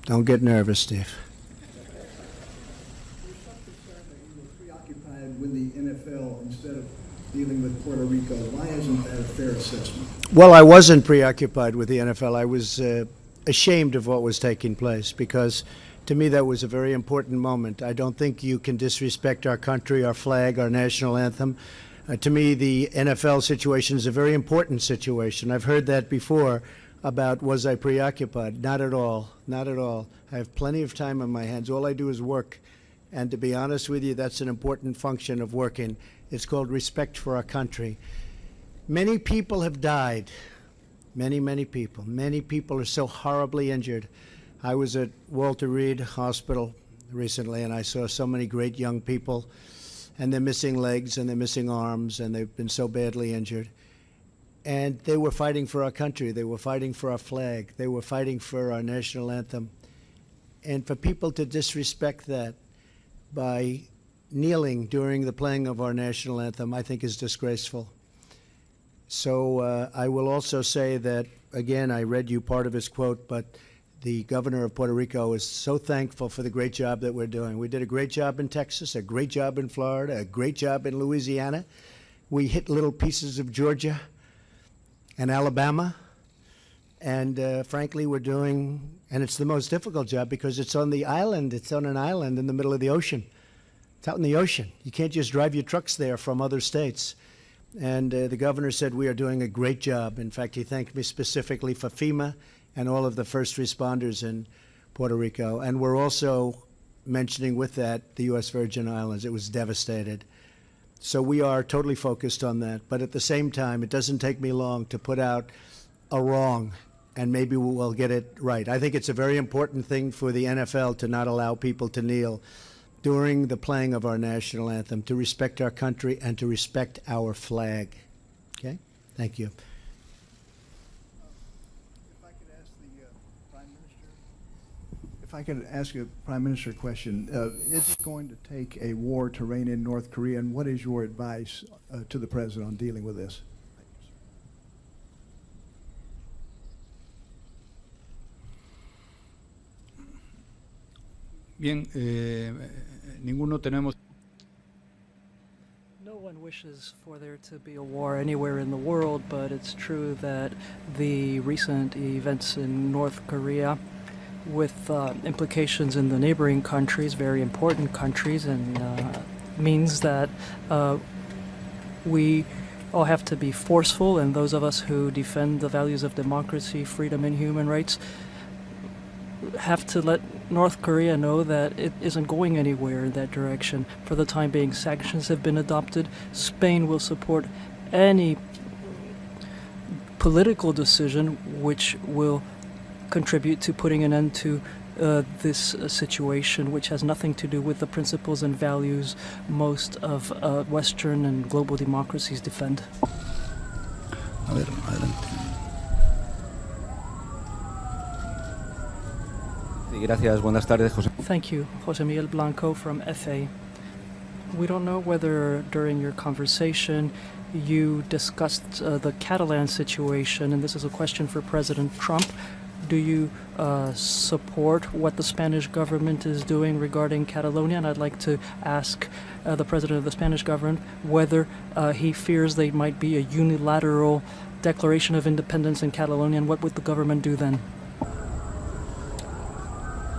Don't get nervous, Steve. There's some concern that you were preoccupied with the NFL instead of dealing with Puerto Rico. Why isn't that a fair assessment? Well, I wasn't preoccupied with the NFL. I was ashamed of what was taking place because, to me, that was a very important moment. I don't think you can disrespect our country, our flag, our national anthem. To me, the NFL situation is a very important situation. I've heard that before about was I preoccupied. Not at all. Not at all. I have plenty of time on my hands. All I do is work. And to be honest with you, that's an important function of working. It's called respect for our country. Many people have died. Many, many people. Many people are so horribly injured. I was at Walter Reed Hospital recently, and I saw so many great young people, and they're missing legs, and they're missing arms, and they've been so badly injured. And they were fighting for our country. They were fighting for our flag. They were fighting for our national anthem. And for people to disrespect that by kneeling during the playing of our national anthem, I think is disgraceful. So I will also say that, again, I read you part of his quote, but the governor of Puerto Rico is so thankful for the great job that we're doing. We did a great job in Texas, a great job in Florida, a great job in Louisiana. We hit little pieces of Georgia and Alabama. And frankly, we're doing, and it's the most difficult job because it's on the island. It's on an island in the middle of the ocean. It's out in the ocean. You can't just drive your trucks there from other states. And the governor said we are doing a great job. In fact, he thanked me specifically for FEMA and all of the first responders in Puerto Rico. And we're also mentioning with that the U.S. Virgin Islands. It was devastated. So we are totally focused on that. But at the same time, it doesn't take me long to put out a wrong, and maybe we'll get it right. I think it's a very important thing for the NFL to not allow people to kneel during the playing of our national anthem, to respect our country and to respect our flag. Okay? Thank you. If I could ask a Prime Minister a question, is it going to take a war to rein in North Korea, and what is your advice to the President on dealing with this? Bien, ninguno tenemos. No one wishes for there to be a war anywhere in the world, but it's true that the recent events in North Korea, with implications in the neighboring countries, very important countries, and means that we all have to be forceful, and those of us who defend the values of democracy, freedom, and human rights have to let North Korea know that it isn't going anywhere in that direction. For the time being, sanctions have been adopted. Spain will support any political decision which will contribute to putting an end to this situation, which has nothing to do with the principles and values most of Western and global democracies defend. A ver, adelante. Gracias, buenas tardes, José. Thank you, Jose Miguel Blanco from FA. We don't know whether during your conversation you discussed the Catalan situation, and this is a question for President Trump. Do you support what the Spanish government is doing regarding Catalonia? And I'd like to ask the president of the Spanish government whether he fears there might be a unilateral declaration of independence in Catalonia, and what would the government do then?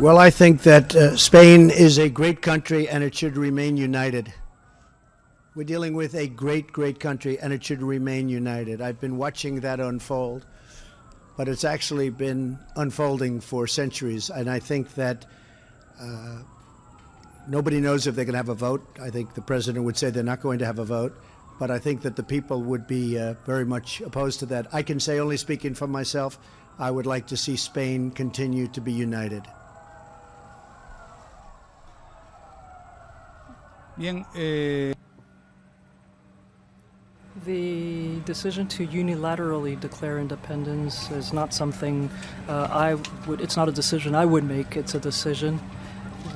Well, I think that Spain is a great country and it should remain united. We're dealing with a great, great country and it should remain united. I've been watching that unfold, but it's actually been unfolding for centuries. And I think that nobody knows if they're going to have a vote. I think the president would say they're not going to have a vote, but I think that the people would be very much opposed to that. I can say, only speaking for myself, I would like to see Spain continue to be united. Bien, The decision to unilaterally declare independence is not something it's not a decision I would make. It's a decision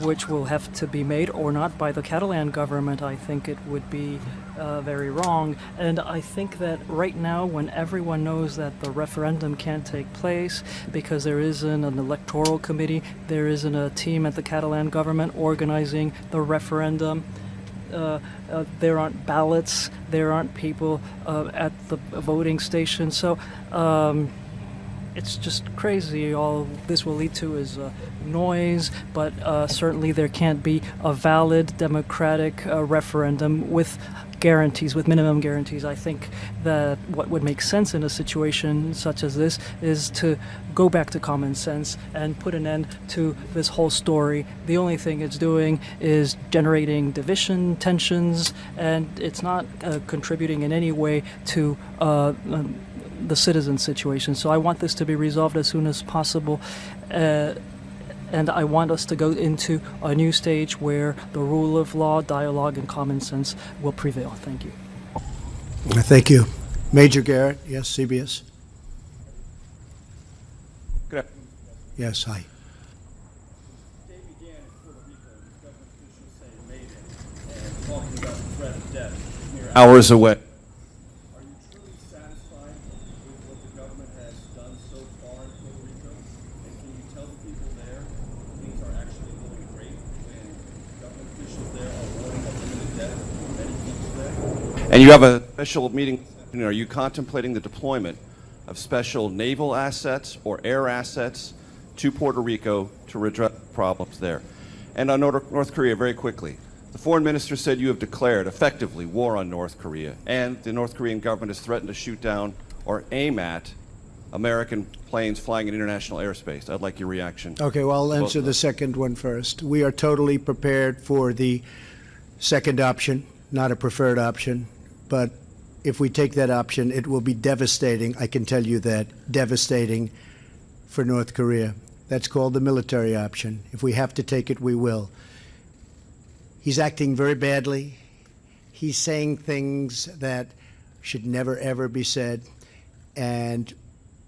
which will have to be made or not by the Catalan government. I think it would be very wrong. And I think that right now, when everyone knows that the referendum can't take place because there isn't an electoral committee, there isn't a team at the Catalan government organizing the referendum, there aren't ballots, there aren't people at the voting station. So it's just crazy. All this will lead to is noise, but certainly there can't be a valid democratic referendum with guarantees, with minimum guarantees. I think that what would make sense in a situation such as this is to go back to common sense and put an end to this whole story. The only thing it's doing is generating division, tensions, and it's not contributing in any way to the citizen situation. So I want this to be resolved as soon as possible. And I want us to go into a new stage where the rule of law, dialogue, and common sense will prevail. Thank you. Thank you. Major Garrett, yes, CBS. Good afternoon. Yes, hi. Day began in Puerto Rico with government officials saying Mayday and talking about the threat of death mere hours away. Are you truly satisfied with what the government has done so far in Puerto Rico? And can you tell the people there things are actually going great when government officials there are warning of imminent death for many people there? And you have a special meeting. Are you contemplating the deployment of special naval assets or air assets to Puerto Rico to redress problems there? And on North Korea, very quickly, the foreign minister said you have declared effectively war on North Korea, and the North Korean government has threatened to shoot down or aim at American planes flying in international airspace. I'd like your reaction. Okay, well, I'll Both answer of the those. second one first. We are totally prepared for the second option, not a preferred option, but if we take that option, it will be devastating, I can tell you that, devastating for North Korea. That's called the military option. If we have to take it, we will. He's acting very badly. He's saying things that should never, ever be said, and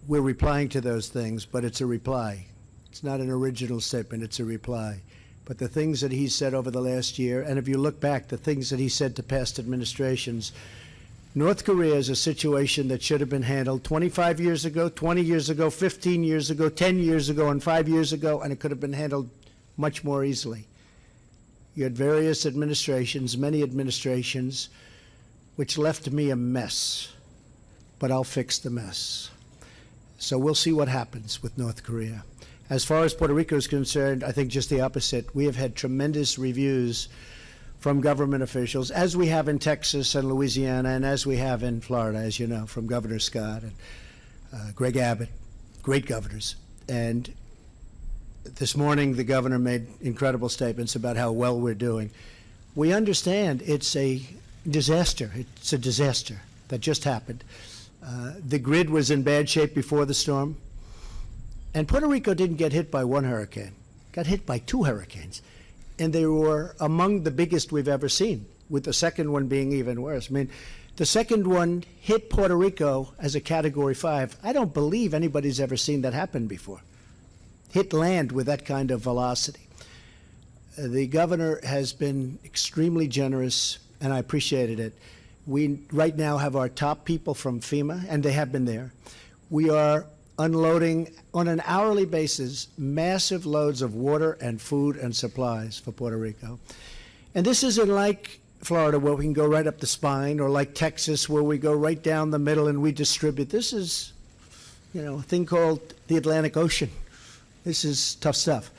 we're replying to those things, but it's a reply. It's not an original statement, it's a reply. But the things that he said over the last year, and if you look back, the things that he said to past administrations, North Korea is a situation that should have been handled 25 years ago, 20 years ago, 15 years ago, 10 years ago, and 5 years ago, and it could have been handled much more easily. You had various administrations, many administrations, which left me a mess, but I'll fix the mess. So we'll see what happens with North Korea. As far as Puerto Rico is concerned, I think just the opposite. We have had tremendous reviews from government officials, as we have in Texas and Louisiana, and as we have in Florida, as you know, from Governor Scott and Greg Abbott, great governors. And this morning, the governor made incredible statements about how well we're doing. We understand it's a disaster. It's a disaster that just happened. The grid was in bad shape before the storm. And Puerto Rico didn't get hit by one hurricane, got hit by 2 hurricanes. And they were among the biggest we've ever seen, with the second one being even worse. I mean, the second one hit Puerto Rico as a Category 5. I don't believe anybody's ever seen that happen before. Hit land with that kind of velocity. The governor has been extremely generous, and I appreciated it. We right now have our top people from FEMA, and they have been there. We are unloading on an hourly basis massive loads of water and food and supplies for Puerto Rico. And this isn't like Florida where we can go right up the spine, or like Texas where we go right down the middle and we distribute. This is, you know, a thing called the Atlantic Ocean. This is tough stuff.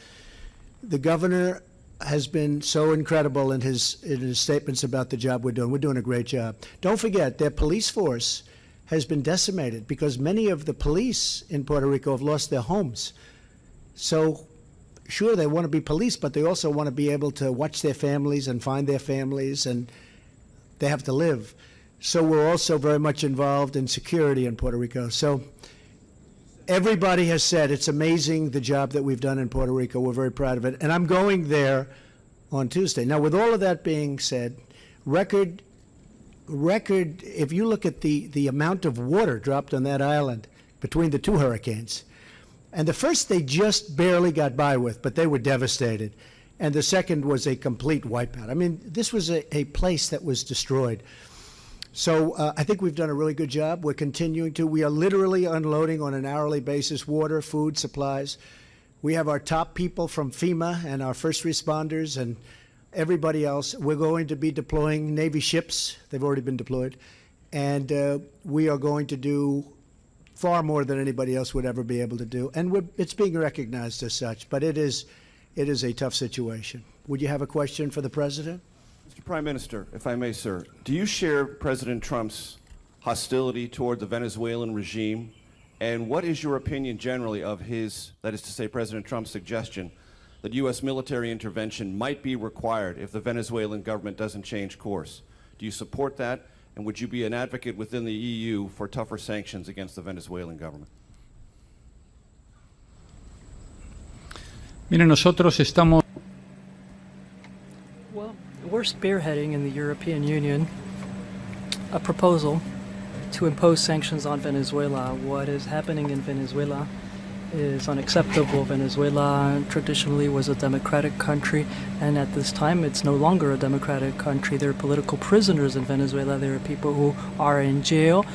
The governor has been so incredible in his statements about the job we're doing. We're doing a great job. Don't forget, their police force has been decimated because many of the police in Puerto Rico have lost their homes. So, sure, they want to be police, but they also want to be able to watch their families and find their families, and they have to live. So we're also very much involved in security in Puerto Rico. So everybody has said it's amazing the job that we've done in Puerto Rico. We're very proud of it. And I'm going there on Tuesday. Now, with all of that being said, record, if you look at the amount of water dropped on that island between the 2 hurricanes, and the first they just barely got by with, but they were devastated. And the second was a complete wipeout. I mean, this was a place that was destroyed. So I think we've done a really good job. We're continuing to. We are literally unloading on an hourly basis water, food, supplies. We have our top people from FEMA and our first responders and everybody else. We're going to be deploying Navy ships. They've already been deployed. And we are going to do far more than anybody else would ever be able to do. And it's being recognized as such. But it is a tough situation. Would you have a question for the President? Mr. Prime Minister, if I may, sir, do you share President Trump's hostility toward the Venezuelan regime? And what is your opinion generally of his, that is to say, President Trump's suggestion that U.S. military intervention might be required if the Venezuelan government doesn't change course? Do you support that? And would you be an advocate within the EU for tougher sanctions against the Venezuelan government? Mire, nosotros estamos... Well, we're spearheading in the European Union a proposal to impose sanctions on Venezuela. What is happening in Venezuela is unacceptable. Venezuela traditionally was a democratic country, and at this time it's no longer a democratic country. There are political prisoners in Venezuela. There are people who are in jail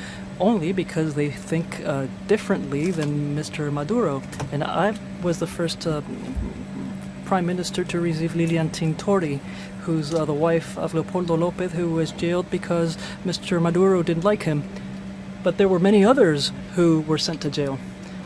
only because they think differently than Mr. Maduro. And I was the first prime minister to receive Lilian Tintori, who's the wife of Leopoldo Lopez, who was jailed because Mr. Maduro didn't like him. But there were many others who were sent to jail.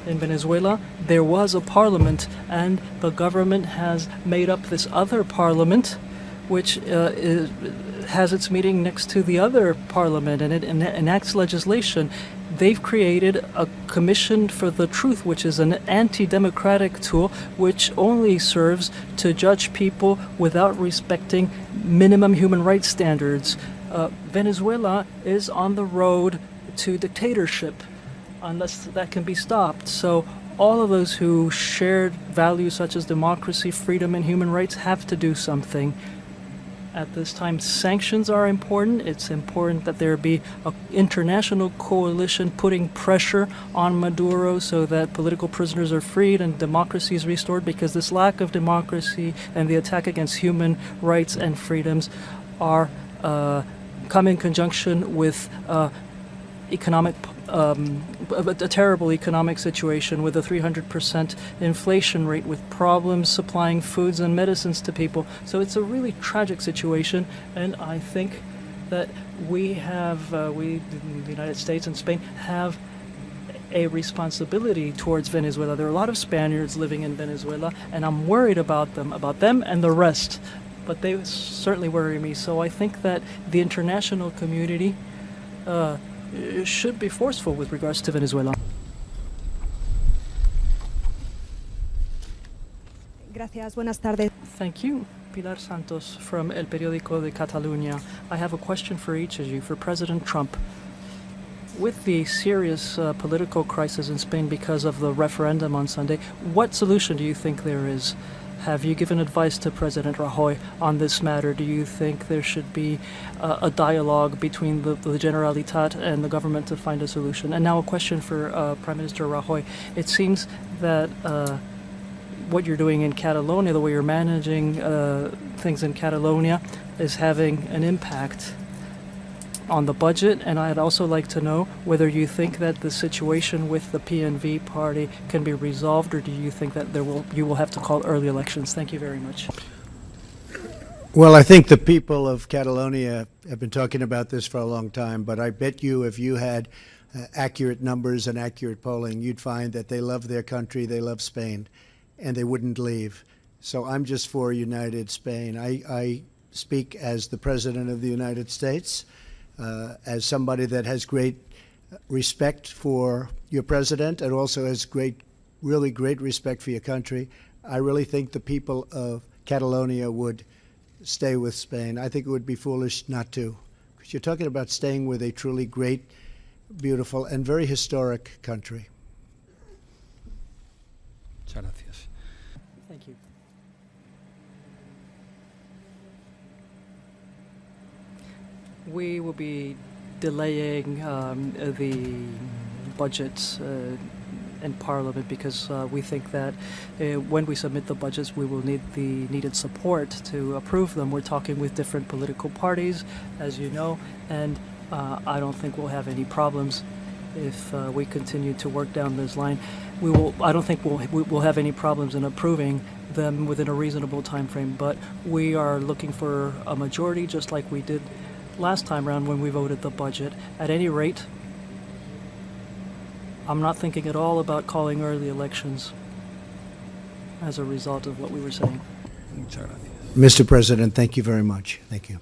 In Venezuela, there was a parliament, and the government has made up this other parliament, which has its meeting next to the other parliament, and it enacts legislation. They've created a commission for the truth, which is an anti-democratic tool, which only serves to judge people without respecting minimum human rights standards. Venezuela is on the road to dictatorship, unless that can be stopped. So all of those who shared values such as democracy, freedom, and human rights have to do something. At this time, sanctions are important. It's important that there be an international coalition putting pressure on Maduro so that political prisoners are freed and democracy is restored, because this lack of democracy and the attack against human rights and freedoms are come in conjunction with a terrible economic situation with a 300% inflation rate, with problems supplying foods and medicines to people. So it's a really tragic situation, and I think that we in the United States and Spain have a responsibility towards Venezuela. There are a lot of Spaniards living in Venezuela, and I'm worried about them and the rest, but they certainly worry me. So I think that the international community should be forceful with regards to Venezuela. Gracias, buenas tardes. Thank you. Pilar Santos from El Periódico de Catalunya. I have a question for each of you. For President Trump, with the serious political crisis in Spain because of the referendum on Sunday, what solution do you think there is? Have you given advice to President Rajoy on this matter? Do you think there should be a dialogue between the Generalitat and the government to find a solution? And now a question for Prime Minister Rajoy. It seems that what you're doing in Catalonia, the way you're managing things in Catalonia, is having an impact on the budget, and I'd also like to know whether you think that the situation with the PNV party can be resolved, or do you think that you will have to call early elections? Thank you very much. Well, I think the people of Catalonia have been talking about this for a long time, but I bet you if you had accurate numbers and accurate polling, you'd find that they love their country, they love Spain, and they wouldn't leave. So I'm just for United Spain. I speak as the President of the United States, as somebody that has great respect for your president and also has really great respect for your country. I really think the people of Catalonia would stay with Spain. I think it would be foolish not to, because you're talking about staying with a truly great, beautiful, and very historic country. Muchas gracias. Thank you. We will be delaying the budgets in Parliament because we think that when we submit the budgets, we will need the needed support to approve them. We're talking with different political parties, as you know, and I don't think we'll have any problems if we continue to work down this line. I don't think we'll have any problems in approving them within a reasonable time frame, but we are looking for a majority just like we did last time around when we voted the budget. At any rate, I'm not thinking at all about calling early elections as a result of what we were saying. Muchas gracias. Mr. President, thank you very much. Thank you.